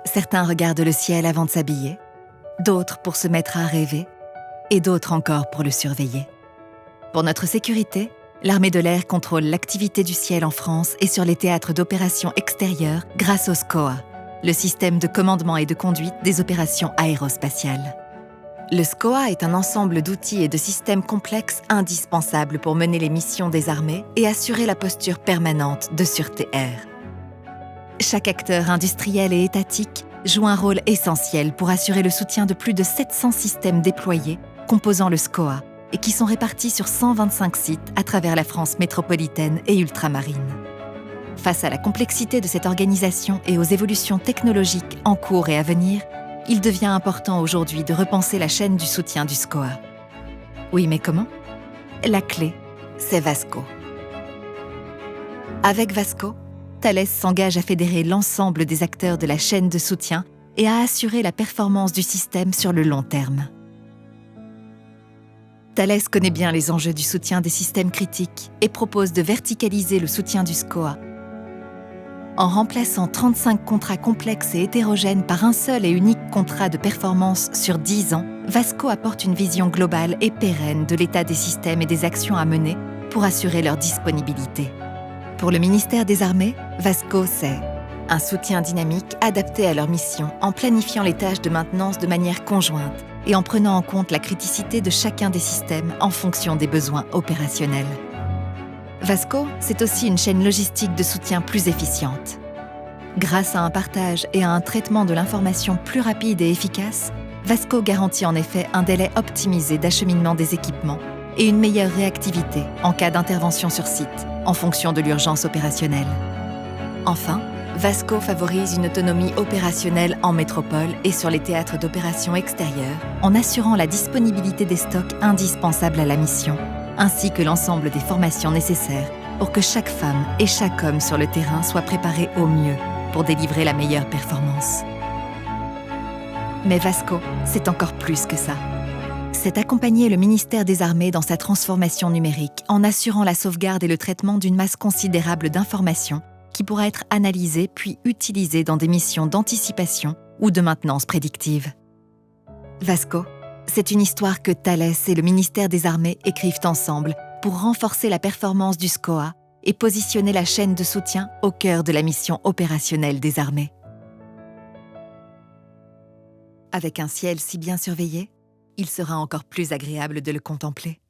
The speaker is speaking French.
Certains regardent le ciel avant de s'habiller, d'autres pour se mettre à rêver, et d'autres encore pour le surveiller. Pour notre sécurité, l'armée de l'air contrôle l'activité du ciel en France et sur les théâtres d'opérations extérieures grâce au SCOA, le système de commandement et de conduite des opérations aérospatiales. Le SCOA est un ensemble d'outils et de systèmes complexes indispensables pour mener les missions des armées et assurer la posture permanente de sûreté air. Chaque acteur industriel et étatique joue un rôle essentiel pour assurer le soutien de plus de 700 systèmes déployés composant le SCOA et qui sont répartis sur 125 sites à travers la France métropolitaine et ultramarine. Face à la complexité de cette organisation et aux évolutions technologiques en cours et à venir, il devient important aujourd'hui de repenser la chaîne du soutien du SCOA. Oui, mais comment ? La clé, c'est Vasco. Avec Vasco, Thales s'engage à fédérer l'ensemble des acteurs de la chaîne de soutien et à assurer la performance du système sur le long terme. Thales connaît bien les enjeux du soutien des systèmes critiques et propose de verticaliser le soutien du SCOA. En remplaçant 35 contrats complexes et hétérogènes par un seul et unique contrat de performance sur 10 ans, Vasco apporte une vision globale et pérenne de l'état des systèmes et des actions à mener pour assurer leur disponibilité. Pour le ministère des Armées, Vasco, c'est un soutien dynamique adapté à leur mission en planifiant les tâches de maintenance de manière conjointe et en prenant en compte la criticité de chacun des systèmes en fonction des besoins opérationnels. Vasco, c'est aussi une chaîne logistique de soutien plus efficiente. Grâce à un partage et à un traitement de l'information plus rapide et efficace, Vasco garantit en effet un délai optimisé d'acheminement des équipements et une meilleure réactivité en cas d'intervention sur site, en fonction de l'urgence opérationnelle. Enfin, Vasco favorise une autonomie opérationnelle en métropole et sur les théâtres d'opérations extérieures, en assurant la disponibilité des stocks indispensables à la mission, ainsi que l'ensemble des formations nécessaires pour que chaque femme et chaque homme sur le terrain soient préparés au mieux pour délivrer la meilleure performance. Mais Vasco, c'est encore plus que ça. C'est accompagner le ministère des Armées dans sa transformation numérique en assurant la sauvegarde et le traitement d'une masse considérable d'informations qui pourra être analysée puis utilisée dans des missions d'anticipation ou de maintenance prédictive. Vasco, c'est une histoire que Thales et le ministère des Armées écrivent ensemble pour renforcer la performance du SCOA et positionner la chaîne de soutien au cœur de la mission opérationnelle des armées. Avec un ciel si bien surveillé, il sera encore plus agréable de le contempler.